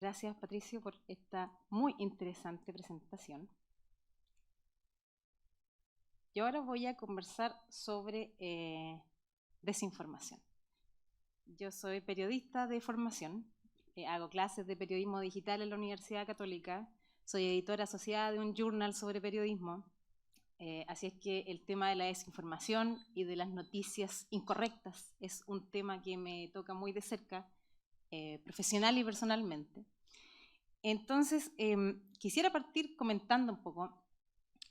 Gracias, Patricio, por esta muy interesante presentación. Yo ahora voy a conversar sobre desinformación. Yo soy periodista de formación, hago clases de periodismo digital en la Universidad Católica, soy editora asociada de un journal sobre periodismo, así es que el tema de la desinformación y de las noticias incorrectas es un tema que me toca muy de cerca, profesional y personalmente. Entonces, quisiera partir comentando un poco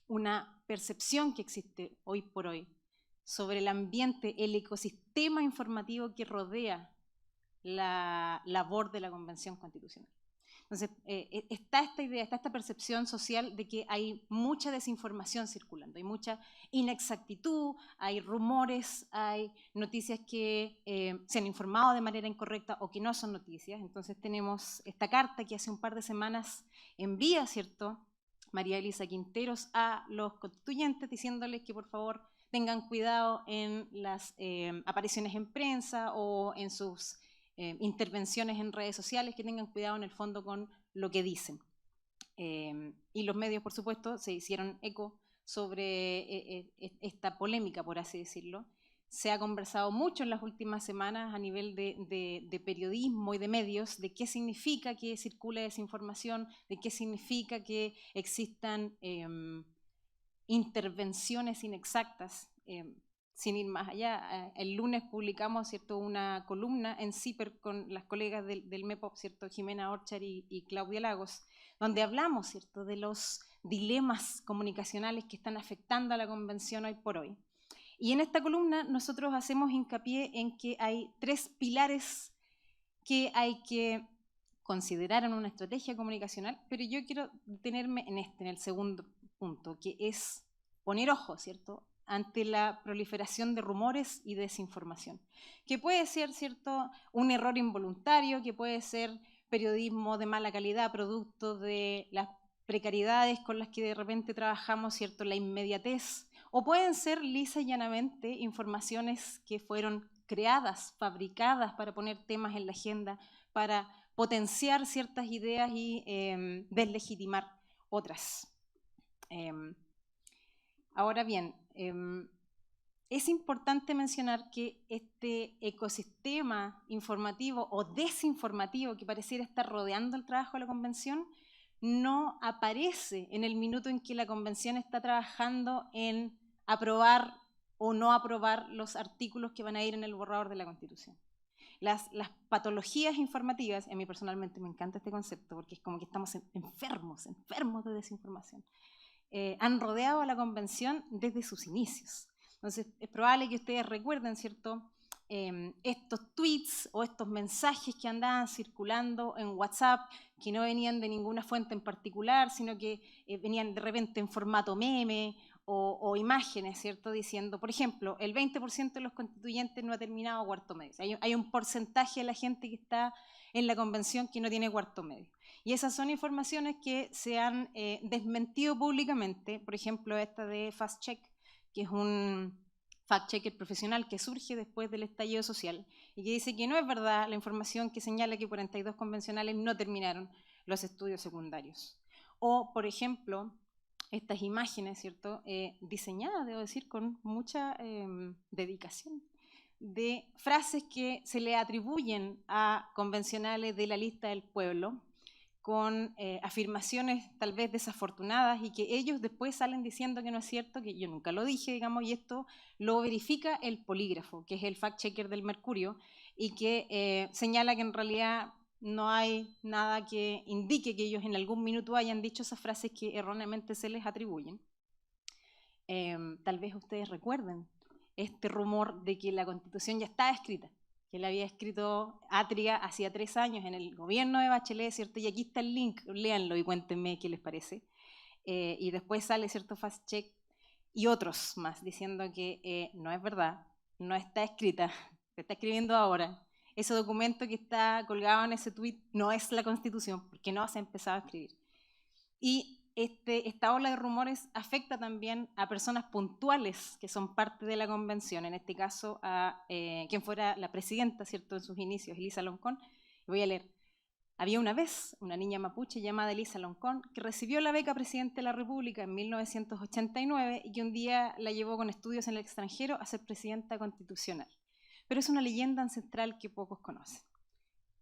una percepción que existe hoy por hoy sobre el ambiente, el ecosistema informativo que rodea la labor de la Convención Constitucional. Entonces, está esta idea, está esta percepción social de que hay mucha desinformación circulando, hay mucha inexactitud, hay rumores, hay noticias que se han informado de manera incorrecta o que no son noticias. Entonces tenemos esta carta que hace un par de semanas envía, ¿cierto?, María Elisa Quinteros a los constituyentes diciéndoles que por favor tengan cuidado en las apariciones en prensa o en sus intervenciones en redes sociales, que tengan cuidado en el fondo con lo que dicen. Y los medios, por supuesto, se hicieron eco sobre esta polémica, por así decirlo. Se ha conversado mucho en las últimas semanas a nivel de periodismo y de medios de qué significa que circule desinformación, de qué significa que existan intervenciones inexactas. Sin ir más allá, el lunes publicamos, ¿cierto?, una columna en CIPER con las colegas del MEPOP, ¿cierto?, Jimena Orchar y Claudia Lagos, donde hablamos, ¿cierto?, de los dilemas comunicacionales que están afectando a la Convención hoy por hoy. Y en esta columna nosotros hacemos hincapié en que hay tres pilares que hay que considerar en una estrategia comunicacional, pero yo quiero detenerme en el segundo punto, que es poner ojo, ¿cierto?, ante la proliferación de rumores y desinformación, que puede ser, ¿cierto?, un error involuntario, que puede ser periodismo de mala calidad, producto de las precariedades con las que de repente trabajamos, ¿cierto?, la inmediatez, o pueden ser lisa y llanamente informaciones que fueron creadas, fabricadas para poner temas en la agenda, para potenciar ciertas ideas y deslegitimar otras. Ahora bien, es importante mencionar que este ecosistema informativo o desinformativo que pareciera estar rodeando el trabajo de la Convención no aparece en el minuto en que la Convención está trabajando en aprobar o no aprobar los artículos que van a ir en el borrador de la Constitución. Las patologías informativas, a mí personalmente me encanta este concepto porque es como que estamos enfermos de desinformación, han rodeado a la Convención desde sus inicios. Entonces es probable que ustedes recuerden, ¿cierto?, estos tweets o estos mensajes que andaban circulando en WhatsApp, que no venían de ninguna fuente en particular, sino que venían de repente en formato meme o imágenes, ¿cierto?, diciendo, por ejemplo, el 20% de los constituyentes no ha terminado cuarto medio. Hay un porcentaje de la gente que está en la Convención que no tiene cuarto medio. Y esas son informaciones que se han desmentido públicamente, por ejemplo, esta de Fast Check, que es un fact-checker profesional que surge después del estallido social y que dice que no es verdad la información que señala que 42 convencionales no terminaron los estudios secundarios. O, por ejemplo, estas imágenes, ¿cierto?, diseñadas, debo decir, con mucha dedicación, de frases que se le atribuyen a convencionales de la lista del pueblo, con afirmaciones tal vez desafortunadas y que ellos después salen diciendo que no es cierto, que yo nunca lo dije, digamos, y esto lo verifica el polígrafo, que es el fact-checker del Mercurio, y que señala que en realidad no hay nada que indique que ellos en algún minuto hayan dicho esas frases que erróneamente se les atribuyen. Tal vez ustedes recuerden este rumor de que la Constitución ya estaba escrita, que la había escrito Atria hacía 3 años en el gobierno de Bachelet, ¿cierto? Y aquí está el link, léanlo y cuéntenme qué les parece. Y después sale, ¿cierto?, Fast Check y otros más diciendo que no es verdad, no está escrita, se está escribiendo ahora. Ese documento que está colgado en ese tweet no es la Constitución, porque no se ha empezado a escribir. Y esta ola de rumores afecta también a personas puntuales que son parte de la Convención, en este caso a quien fuera la presidenta, ¿cierto?, en sus inicios, Elisa Loncón. Voy a leer. Había una vez una niña mapuche llamada Elisa Loncón que recibió la beca Presidente de la República en 1989 y que un día la llevó con estudios en el extranjero a ser presidenta constitucional. Pero es una leyenda ancestral que pocos conocen.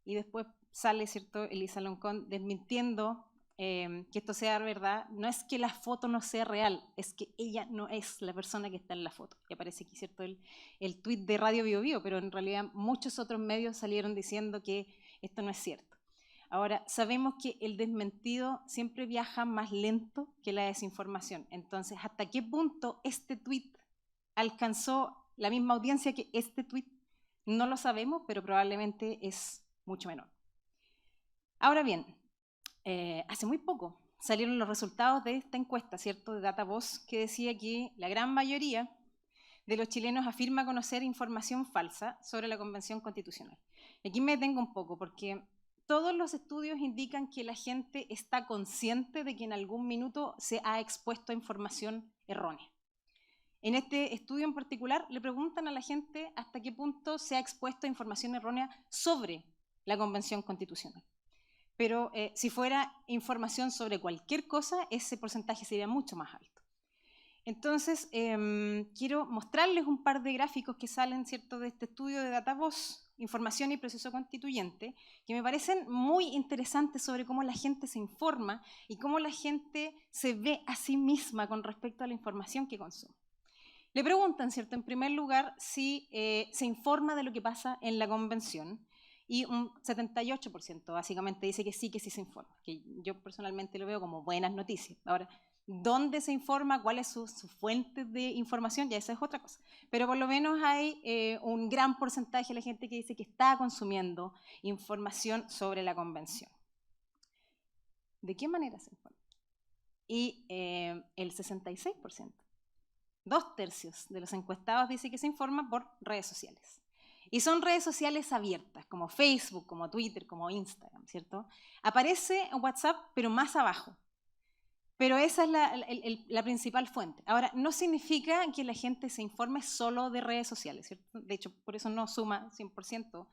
Y después sale, ¿cierto?, Elisa Loncón desmintiendo que esto sea verdad. No es que la foto no sea real, es que ella no es la persona que está en la foto. Y aparece aquí, ¿cierto?, el tuit de Radio Bio Bio, pero en realidad muchos otros medios salieron diciendo que esto no es cierto. Ahora, sabemos que el desmentido siempre viaja más lento que la desinformación. Entonces, ¿hasta qué punto este tuit alcanzó la misma audiencia que este tuit? No lo sabemos, pero probablemente es mucho menor. Ahora bien, hace muy poco salieron los resultados de esta encuesta, ¿cierto?, de DataVoz, que decía que la gran mayoría de los chilenos afirma conocer información falsa sobre la Convención Constitucional. Aquí me detengo un poco, porque todos los estudios indican que la gente está consciente de que en algún minuto se ha expuesto a información errónea. En este estudio en particular le preguntan a la gente hasta qué punto se ha expuesto a información errónea sobre la Convención Constitucional. Pero si fuera información sobre cualquier cosa, ese porcentaje sería mucho más alto. Entonces, quiero mostrarles un par de gráficos que salen, ¿cierto?, de este estudio de DataVoz, Información y Proceso Constituyente, que me parecen muy interesantes sobre cómo la gente se informa y cómo la gente se ve a sí misma con respecto a la información que consume. Le preguntan, ¿cierto?, en primer lugar, si se informa de lo que pasa en la convención, y un 78% básicamente dice que sí se informa, que yo personalmente lo veo como buenas noticias. Ahora, ¿dónde se informa? ¿Cuál es su fuente de información? Ya esa es otra cosa. Pero por lo menos hay un gran porcentaje de la gente que dice que está consumiendo información sobre la convención. ¿De qué manera se informa? Y el 66%, 2/3 de los encuestados dice que se informa por redes sociales. Y son redes sociales abiertas, como Facebook, como Twitter, como Instagram, ¿cierto? Aparece WhatsApp, pero más abajo. Pero esa es la principal fuente. Ahora, no significa que la gente se informe solo de redes sociales, ¿cierto? De hecho, por eso no suma 100%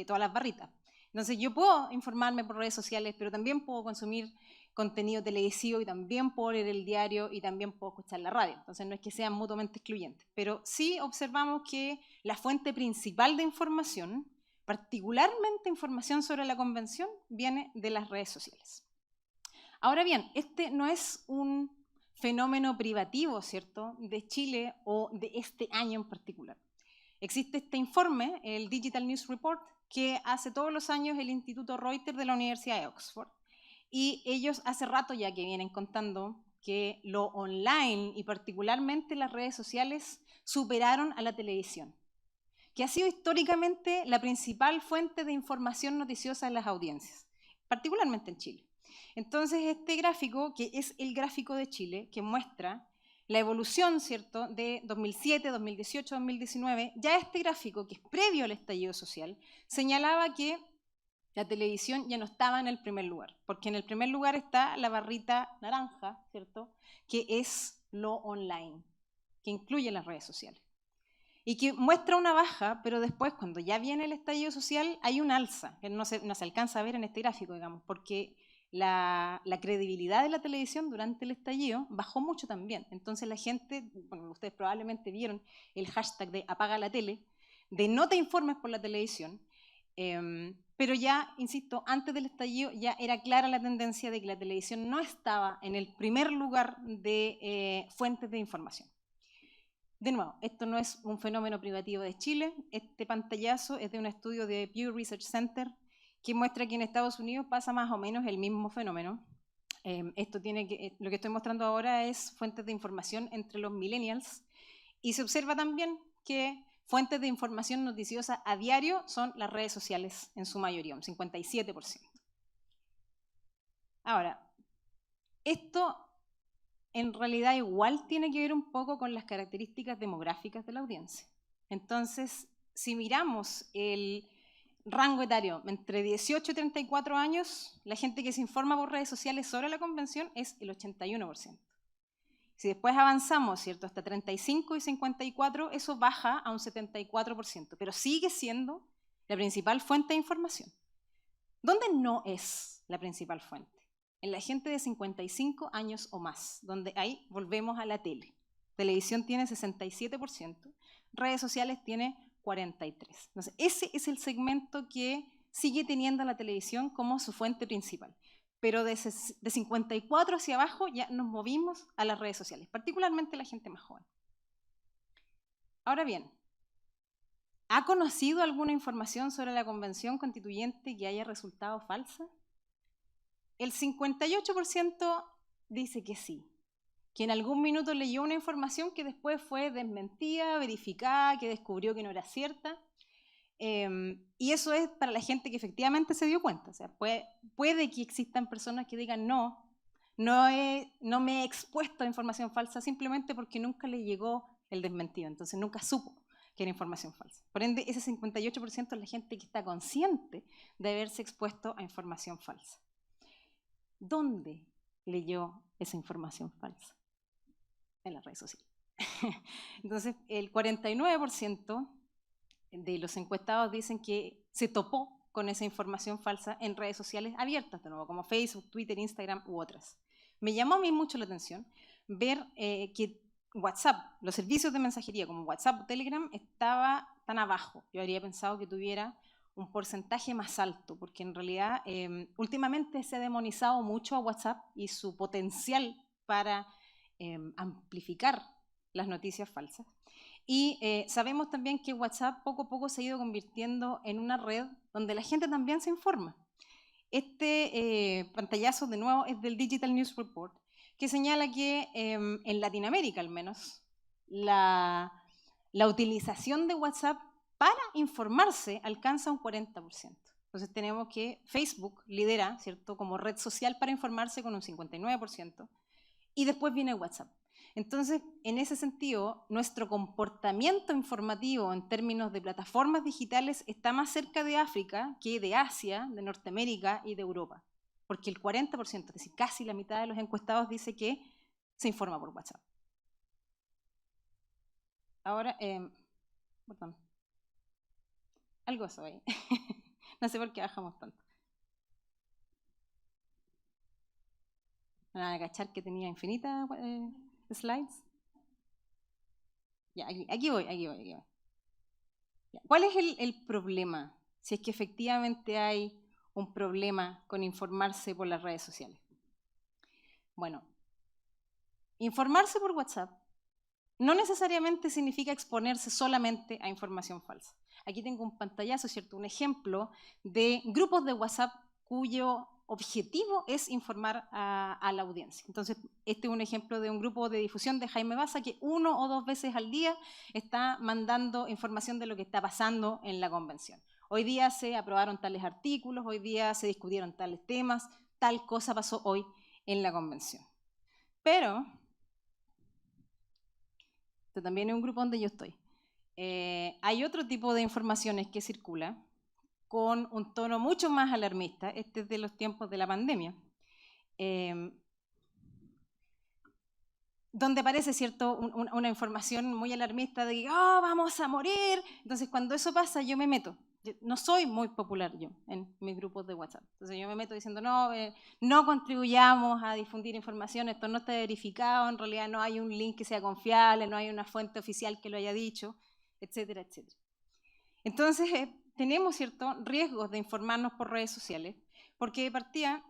todas las barritas. Entonces, yo puedo informarme por redes sociales, pero también puedo consumir contenido televisivo y también puedo leer el diario y también puedo escuchar la radio. Entonces, no es que sean mutuamente excluyentes. Pero sí observamos que la fuente principal de información, particularmente información sobre la convención, viene de las redes sociales. Ahora bien, este no es un fenómeno privativo, ¿cierto?, de Chile o de este año en particular. Existe este informe, el Digital News Report, que hace todos los años el Instituto Reuters de la Universidad de Oxford. Y ellos hace rato ya que vienen contando que lo online y particularmente las redes sociales superaron a la televisión, que ha sido históricamente la principal fuente de información noticiosa en las audiencias, particularmente en Chile. Entonces, este gráfico, que es el gráfico de Chile, que muestra la evolución, ¿cierto?, de 2007, 2018, 2019, ya este gráfico, que es previo al estallido social, señalaba que la televisión ya no estaba en el primer lugar, porque en el primer lugar está la barrita naranja, ¿cierto?, que es lo online, que incluye las redes sociales. Y que muestra una baja, pero después, cuando ya viene el estallido social, hay un alza, que no se alcanza a ver en este gráfico, digamos, porque la credibilidad de la televisión durante el estallido bajó mucho también. Entonces la gente, bueno, ustedes probablemente vieron el hashtag de apaga la tele, de no te informes por la televisión, pero ya, insisto, antes del estallido ya era clara la tendencia de que la televisión no estaba en el primer lugar de fuentes de información. De nuevo, esto no es un fenómeno privativo de Chile, este pantallazo es de un estudio de Pew Research Center que muestra que en Estados Unidos pasa más o menos el mismo fenómeno. Lo que estoy mostrando ahora es fuentes de información entre los millennials y se observa también que fuentes de información noticiosa a diario son las redes sociales en su mayoría, un 57%. Ahora, esto en realidad igual tiene que ver un poco con las características demográficas de la audiencia. Entonces, si miramos el rango etario entre 18 y 34 años, la gente que se informa por redes sociales sobre la convención es el 81%. Si después avanzamos, ¿cierto?, hasta 35 y 54, eso baja a un 74%, pero sigue siendo la principal fuente de información. ¿Dónde no es la principal fuente? En la gente de 55 años o más, donde ahí volvemos a la tele. Televisión tiene 67%, redes sociales tiene 43%. Entonces, ese es el segmento que sigue teniendo la televisión como su fuente principal. Pero de 54 hacia abajo ya nos movimos a las redes sociales, particularmente la gente más joven. Ahora bien, ¿ha conocido alguna información sobre la Convención Constituyente que haya resultado falsa? El 58% dice que sí, que en algún minuto leyó una información que después fue desmentida, verificada, que descubrió que no era cierta. Y eso es para la gente que efectivamente se dio cuenta. O sea, puede que existan personas que digan no me he expuesto a información falsa simplemente porque nunca le llegó el desmentido, entonces nunca supo que era información falsa. Por ende, ese 58% es la gente que está consciente de haberse expuesto a información falsa. ¿Dónde leyó esa información falsa? En las redes sociales. Entonces, el 49% de los encuestados dicen que se topó con esa información falsa en redes sociales abiertas, de nuevo, como Facebook, Twitter, Instagram u otras. Me llamó a mí mucho la atención ver que WhatsApp, los servicios de mensajería como WhatsApp o Telegram, estaba tan abajo. Yo habría pensado que tuviera un porcentaje más alto, porque en realidad últimamente se ha demonizado mucho a WhatsApp y su potencial para amplificar las noticias falsas. Y sabemos también que WhatsApp poco a poco se ha ido convirtiendo en una red donde la gente también se informa. Este pantallazo, de nuevo, es del Digital News Report, que señala que en Latinoamérica, al menos, la utilización de WhatsApp para informarse alcanza un 40%. Entonces tenemos que Facebook lidera, ¿cierto?, como red social para informarse con un 59%, y después viene WhatsApp. Entonces, en ese sentido, nuestro comportamiento informativo en términos de plataformas digitales está más cerca de África que de Asia, de Norteamérica y de Europa. Porque el 40%, es decir, casi la mitad de los encuestados dice que se informa por WhatsApp. Ahora, perdón. Algo soy. No sé por qué bajamos tanto. Van a cachar que tenía infinitas slides. Ya, aquí voy. Ya. ¿Cuál es el problema? Si es que efectivamente hay un problema con informarse por las redes sociales. Bueno, informarse por WhatsApp no necesariamente significa exponerse solamente a información falsa. Aquí tengo un pantallazo, ¿cierto? Un ejemplo de grupos de WhatsApp cuyo objetivo es informar a la audiencia. Entonces, este es un ejemplo de un grupo de difusión de Jaime Baza que 1 o 2 veces al día está mandando información de lo que está pasando en la convención. Hoy día se aprobaron tales artículos, hoy día se discutieron tales temas, tal cosa pasó hoy en la convención. Pero este también es un grupo donde yo estoy. Hay otro tipo de informaciones que circula con un tono mucho más alarmista. Este es de los tiempos de la pandemia, donde aparece, ¿cierto?, una información muy alarmista de que vamos a morir. Entonces, cuando eso pasa, yo me meto. Yo no soy muy popular yo en mis grupos de WhatsApp. Entonces yo me meto diciendo, no contribuyamos a difundir información, esto no está verificado, en realidad no hay un link que sea confiable, no hay una fuente oficial que lo haya dicho, etcétera, etcétera. Entonces tenemos, ¿cierto?, riesgos de informarnos por redes sociales, porque de partida,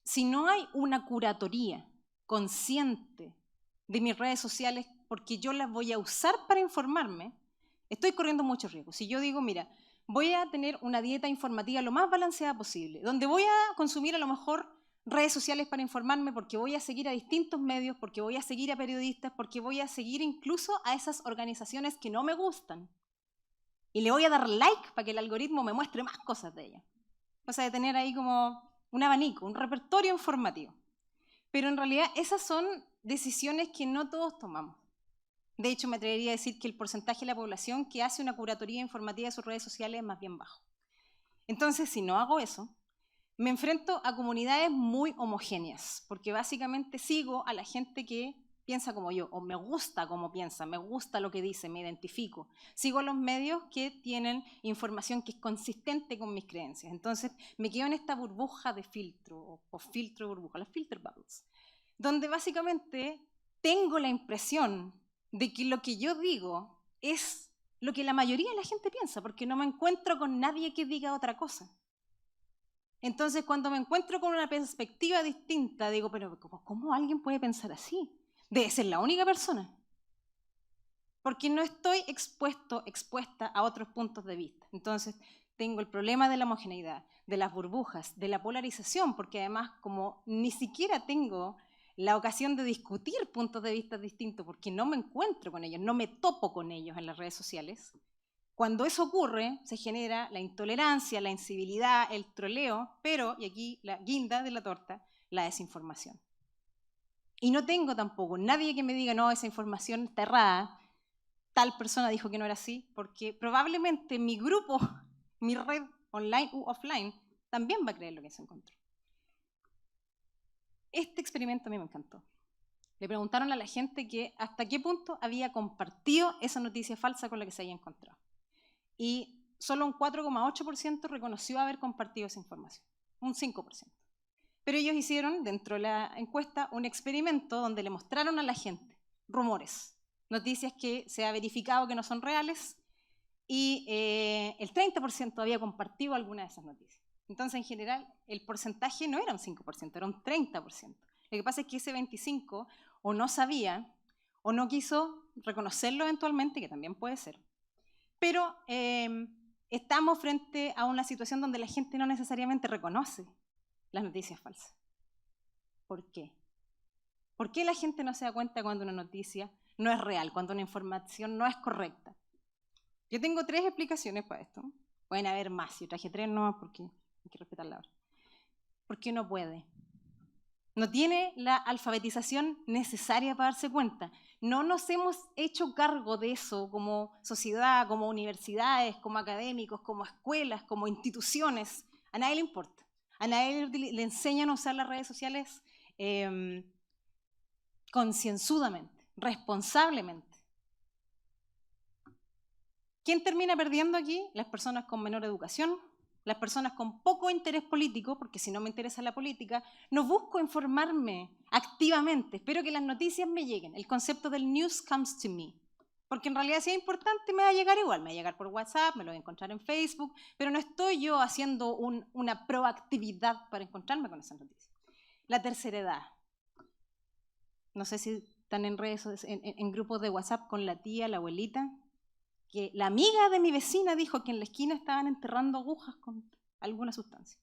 si no hay una curatoría consciente de mis redes sociales, porque yo las voy a usar para informarme, estoy corriendo muchos riesgos. Si yo digo, mira, voy a tener una dieta informativa lo más balanceada posible, donde voy a consumir a lo mejor redes sociales para informarme, porque voy a seguir a distintos medios, porque voy a seguir a periodistas, porque voy a seguir incluso a esas organizaciones que no me gustan. Y le voy a dar like para que el algoritmo me muestre más cosas de ellas. O sea, de tener ahí como un abanico, un repertorio informativo. Pero en realidad esas son decisiones que no todos tomamos. De hecho, me atrevería a decir que el porcentaje de la población que hace una curatoría informativa de sus redes sociales es más bien bajo. Entonces, si no hago eso, me enfrento a comunidades muy homogéneas, porque básicamente sigo a la gente que piensa como yo, o me gusta cómo piensa, me gusta lo que dice, me identifico. Sigo los medios que tienen información que es consistente con mis creencias. Entonces me quedo en esta burbuja de filtro, o filtro de burbuja, las filter bubbles, donde básicamente tengo la impresión de que lo que yo digo es lo que la mayoría de la gente piensa, porque no me encuentro con nadie que diga otra cosa. Entonces, cuando me encuentro con una perspectiva distinta, digo, pero ¿cómo alguien puede pensar así? Debe ser la única persona. Porque no estoy expuesta a otros puntos de vista. Entonces, tengo el problema de la homogeneidad, de las burbujas, de la polarización, porque además, como ni siquiera tengo la ocasión de discutir puntos de vista distintos, porque no me encuentro con ellos, no me topo con ellos en las redes sociales, cuando eso ocurre, se genera la intolerancia, la incivilidad, el troleo, pero, y aquí la guinda de la torta, la desinformación. Y no tengo tampoco nadie que me diga, no, esa información está errada, tal persona dijo que no era así, porque probablemente mi grupo, mi red online u offline, también va a creer lo que se encontró. Este experimento a mí me encantó. Le preguntaron a la gente que hasta qué punto había compartido esa noticia falsa con la que se había encontrado. Y solo un 4,8% reconoció haber compartido esa información, un 5%. Pero ellos hicieron, dentro de la encuesta, un experimento donde le mostraron a la gente rumores, noticias que se ha verificado que no son reales, y el 30% había compartido alguna de esas noticias. Entonces, en general, el porcentaje no era un 5%, era un 30%. Lo que pasa es que ese 25% o no sabía o no quiso reconocerlo eventualmente, que también puede ser. Pero estamos frente a una situación donde la gente no necesariamente reconoce las noticias falsas. ¿Por qué? ¿Por qué la gente no se da cuenta cuando una noticia no es real, cuando una información no es correcta? Yo tengo 3 explicaciones para esto. Pueden haber más, yo traje 3 nomás porque hay que respetar la hora. Porque no puede. No tiene la alfabetización necesaria para darse cuenta. No nos hemos hecho cargo de eso como sociedad, como universidades, como académicos, como escuelas, como instituciones. A nadie le importa. A nadie le enseñan a usar las redes sociales concienzudamente, responsablemente. ¿Quién termina perdiendo aquí? Las personas con menor educación, las personas con poco interés político, porque si no me interesa la política, no busco informarme activamente, espero que las noticias me lleguen. El concepto del news comes to me. Porque en realidad si es importante me va a llegar igual, me va a llegar por WhatsApp, me lo voy a encontrar en Facebook, pero no estoy yo haciendo una proactividad para encontrarme con esas noticias. La tercera edad. No sé si están en redes, en grupos de WhatsApp con la tía, la abuelita, que la amiga de mi vecina dijo que en la esquina estaban enterrando agujas con alguna sustancia.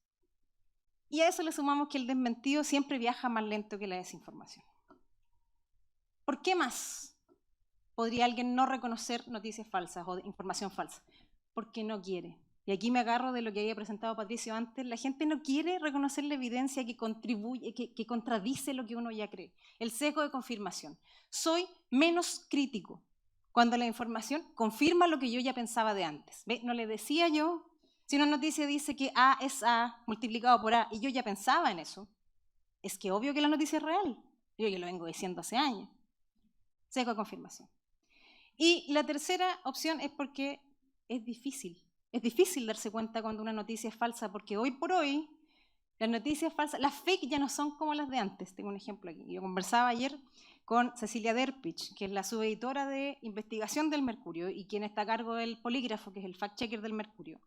Y a eso le sumamos que el desmentido siempre viaja más lento que la desinformación. ¿Por qué más podría alguien no reconocer noticias falsas o información falsa? Porque no quiere. Y aquí me agarro de lo que había presentado Patricio antes. La gente no quiere reconocer la evidencia que contribuye, que contradice lo que uno ya cree. El sesgo de confirmación. Soy menos crítico cuando la información confirma lo que yo ya pensaba de antes. ¿Ve? No le decía yo, si una noticia dice que A es A multiplicado por A y yo ya pensaba en eso, es que obvio que la noticia es real. Yo ya lo vengo diciendo hace años. Sesgo de confirmación. Y la tercera opción es porque es difícil. Es difícil darse cuenta cuando una noticia es falsa, porque hoy por hoy las noticias falsas, las fake ya no son como las de antes. Tengo un ejemplo aquí. Yo conversaba ayer con Cecilia Derpich, que es la subeditora de investigación del Mercurio y quien está a cargo del Polígrafo, que es el fact-checker del Mercurio.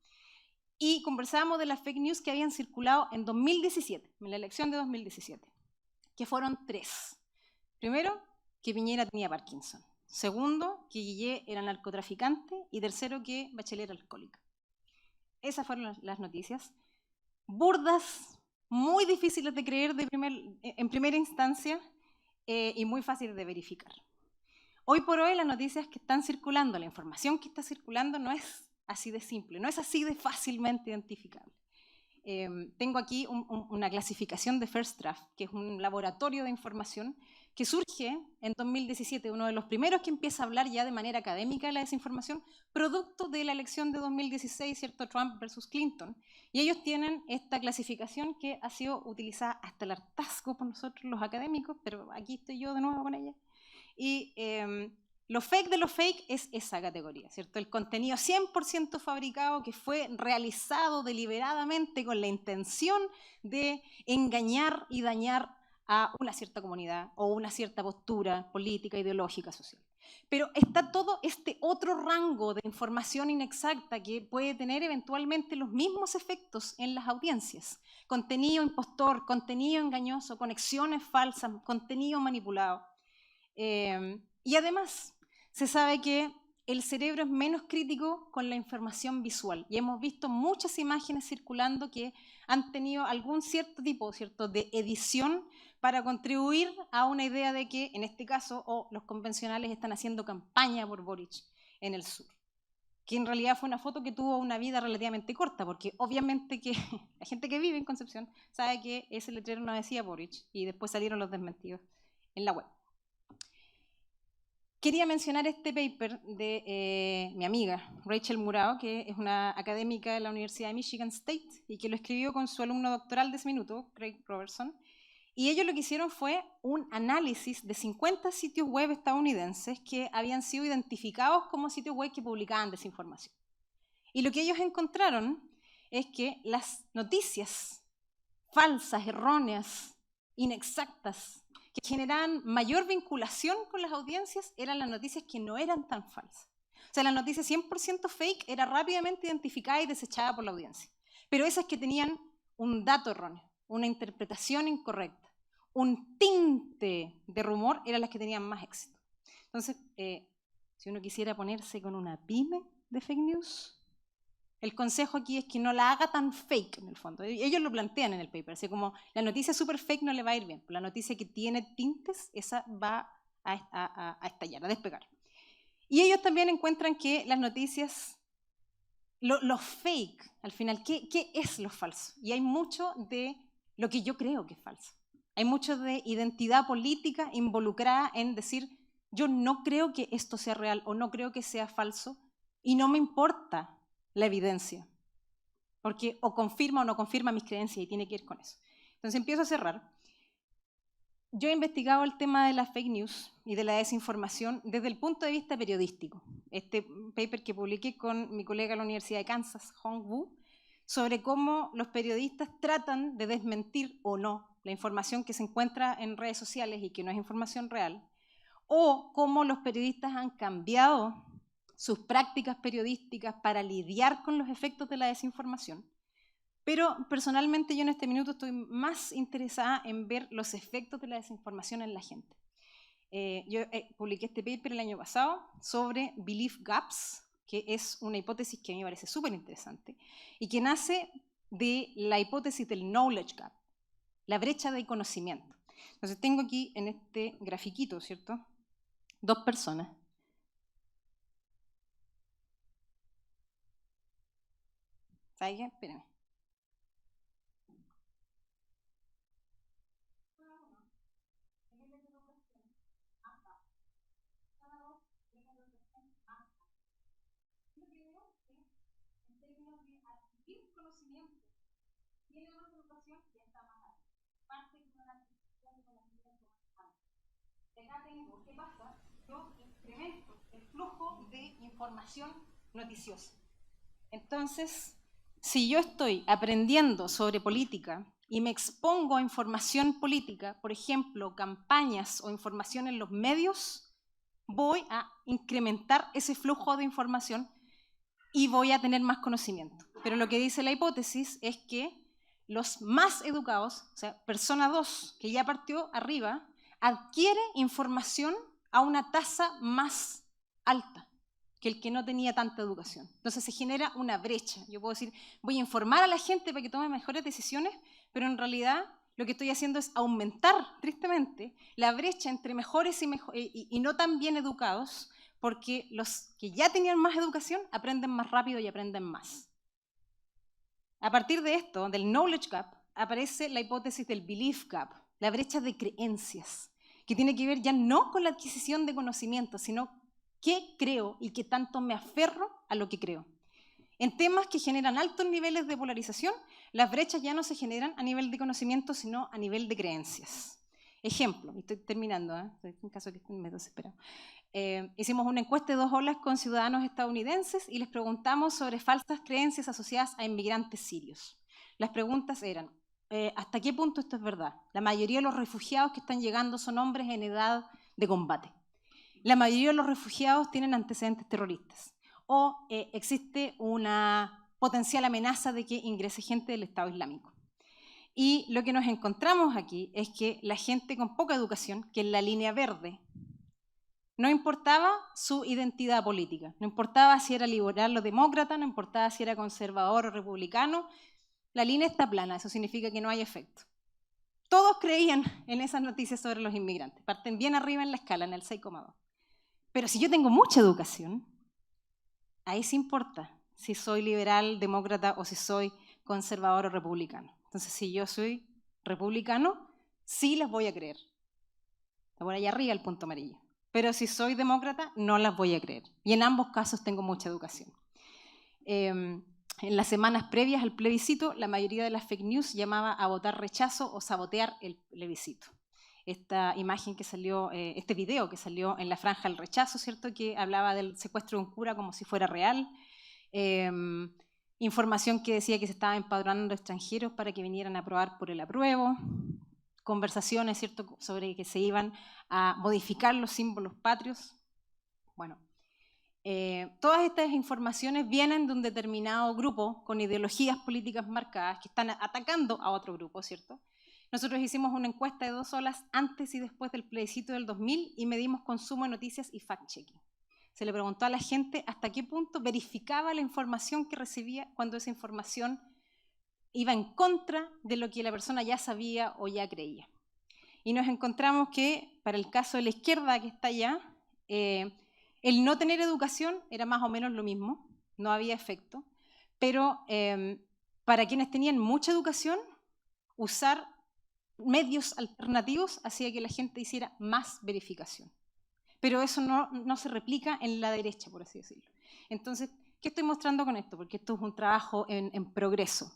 Y conversábamos de las fake news que habían circulado en 2017, en la elección de 2017, que fueron 3. Primero, que Piñera tenía Parkinson. Segundo, que Guillé era narcotraficante. Y tercero, que Bachelet era alcohólica. Esas fueron las noticias. Burdas, muy difíciles de creer en primera instancia y muy fáciles de verificar. Hoy por hoy las noticias que están circulando, la información que está circulando no es así de simple, no es así de fácilmente identificable. Tengo aquí una clasificación de First Draft, que es un laboratorio de información que surge en 2017, uno de los primeros que empieza a hablar ya de manera académica de la desinformación, producto de la elección de 2016, ¿cierto? Trump versus Clinton. Y ellos tienen esta clasificación que ha sido utilizada hasta el hartazgo por nosotros los académicos, pero aquí estoy yo de nuevo con ella. Y lo fake de lo fake es esa categoría, ¿cierto? El contenido 100% fabricado que fue realizado deliberadamente con la intención de engañar y dañar a una cierta comunidad o una cierta postura política, ideológica, social. Pero está todo este otro rango de información inexacta que puede tener eventualmente los mismos efectos en las audiencias. Contenido impostor, contenido engañoso, conexiones falsas, contenido manipulado. Y además, se sabe que el cerebro es menos crítico con la información visual. Y hemos visto muchas imágenes circulando que han tenido algún cierto tipo, ¿cierto?, de edición para contribuir a una idea de que, en este caso, los convencionales están haciendo campaña por Boric en el sur. Que en realidad fue una foto que tuvo una vida relativamente corta, porque obviamente que la gente que vive en Concepción sabe que ese letrero no decía Boric, y después salieron los desmentidos en la web. Quería mencionar este paper de mi amiga Rachel Murao, que es una académica de la Universidad de Michigan State y que lo escribió con su alumno doctoral de ese minuto, Craig Robertson. Y ellos lo que hicieron fue un análisis de 50 sitios web estadounidenses que habían sido identificados como sitios web que publicaban desinformación. Y lo que ellos encontraron es que las noticias falsas, erróneas, inexactas, que generaban mayor vinculación con las audiencias, eran las noticias que no eran tan falsas. O sea, la noticia 100% fake era rápidamente identificada y desechada por la audiencia. Pero esas que tenían un dato erróneo, una interpretación incorrecta, un tinte de rumor, eran las que tenían más éxito. Entonces, si uno quisiera ponerse con una pyme de fake news, el consejo aquí es que no la haga tan fake, en el fondo. Ellos lo plantean en el paper, así como la noticia super fake no le va a ir bien, la noticia que tiene tintes, esa va a estallar, a despegar. Y ellos también encuentran que las noticias, lo fake, al final, ¿qué es lo falso? Y hay mucho de lo que yo creo que es falso. Hay mucho de identidad política involucrada en decir, yo no creo que esto sea real o no creo que sea falso y no me importa la evidencia, porque o confirma o no confirma mis creencias y tiene que ir con eso. Entonces empiezo a cerrar. Yo he investigado el tema de las fake news y de la desinformación desde el punto de vista periodístico. Este paper que publiqué con mi colega de la Universidad de Kansas, Hong Wu, sobre cómo los periodistas tratan de desmentir o no la información que se encuentra en redes sociales y que no es información real, o cómo los periodistas han cambiado sus prácticas periodísticas para lidiar con los efectos de la desinformación. Pero personalmente yo en este minuto estoy más interesada en ver los efectos de la desinformación en la gente. Yo publiqué este paper el año pasado sobre belief gaps, que es una hipótesis que a mí me parece súper interesante y que nace de la hipótesis del knowledge gap, la brecha de conocimiento. Entonces tengo aquí en este grafiquito, ¿cierto?, dos personas. ¿Saben qué? Espérenme. Tiene más educación y está más alta. Parte de una adquisición de conocimiento más alta. Acá tengo, ¿qué pasa? Yo incremento el flujo de información noticiosa. Entonces, si yo estoy aprendiendo sobre política y me expongo a información política, por ejemplo, campañas o información en los medios, voy a incrementar ese flujo de información y voy a tener más conocimiento. Pero lo que dice la hipótesis es que los más educados, o sea, persona 2, que ya partió arriba, adquiere información a una tasa más alta que el que no tenía tanta educación. Entonces se genera una brecha. Yo puedo decir, voy a informar a la gente para que tome mejores decisiones, pero en realidad lo que estoy haciendo es aumentar, tristemente, la brecha entre mejores y no tan bien educados, porque los que ya tenían más educación aprenden más rápido y aprenden más. A partir de esto, del knowledge gap, aparece la hipótesis del belief gap, la brecha de creencias, que tiene que ver ya no con la adquisición de conocimiento, sino qué creo y qué tanto me aferro a lo que creo. En temas que generan altos niveles de polarización, las brechas ya no se generan a nivel de conocimiento, sino a nivel de creencias. Ejemplo, y estoy terminando, en caso que estén medio desesperados. Hicimos una encuesta de 2 horas con ciudadanos estadounidenses y les preguntamos sobre falsas creencias asociadas a inmigrantes sirios. Las preguntas eran, ¿hasta qué punto esto es verdad? La mayoría de los refugiados que están llegando son hombres en edad de combate. La mayoría de los refugiados tienen antecedentes terroristas. O existe una potencial amenaza de que ingrese gente del Estado Islámico. Y lo que nos encontramos aquí es que la gente con poca educación, que es la línea verde, no importaba su identidad política, no importaba si era liberal o demócrata, no importaba si era conservador o republicano, la línea está plana, eso significa que no hay efecto. Todos creían en esas noticias sobre los inmigrantes, parten bien arriba en la escala, en el 6,2. Pero si yo tengo mucha educación, ahí sí importa si soy liberal, demócrata o si soy conservador o republicano. Entonces, si yo soy republicano, sí las voy a creer. Está por allá arriba el punto amarillo. Pero si soy demócrata, no las voy a creer. Y en ambos casos tengo mucha educación. En las semanas previas al plebiscito, la mayoría de las fake news llamaba a votar rechazo o sabotear el plebiscito. Esta imagen que salió, este video que salió en la franja del rechazo, ¿cierto? Que hablaba del secuestro de un cura como si fuera real. Información que decía que se estaba empadronando extranjeros para que vinieran a aprobar por el apruebo. Conversaciones, ¿cierto?, sobre que se iban a modificar los símbolos patrios. Bueno, todas estas informaciones vienen de un determinado grupo con ideologías políticas marcadas que están atacando a otro grupo, ¿cierto? Nosotros hicimos una encuesta de 2 horas antes y después del plebiscito del 2000 y medimos consumo de noticias y fact-checking. Se le preguntó a la gente hasta qué punto verificaba la información que recibía cuando esa información iba en contra de lo que la persona ya sabía o ya creía. Y nos encontramos que, para el caso de la izquierda que está allá, el no tener educación era más o menos lo mismo, no había efecto, pero para quienes tenían mucha educación, usar medios alternativos hacía que la gente hiciera más verificación. Pero eso no se replica en la derecha, por así decirlo. Entonces, ¿qué estoy mostrando con esto? Porque esto es un trabajo en progreso,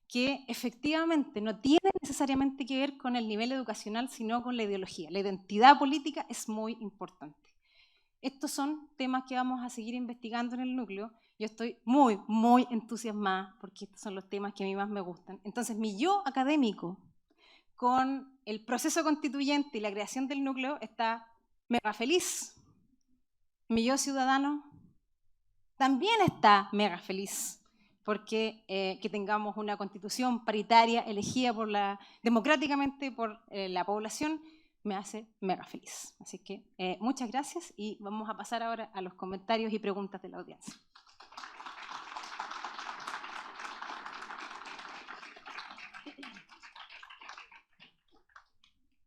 que efectivamente no tiene necesariamente que ver con el nivel educacional, sino con la ideología. La identidad política es muy importante. Estos son temas que vamos a seguir investigando en el núcleo. Yo estoy muy, muy entusiasmada porque estos son los temas que a mí más me gustan. Entonces, mi yo académico con el proceso constituyente y la creación del núcleo está mega feliz. Mi yo ciudadano también está mega feliz porque que tengamos una constitución paritaria elegida democráticamente por la población me hace mega feliz. Así que muchas gracias y vamos a pasar ahora a los comentarios y preguntas de la audiencia.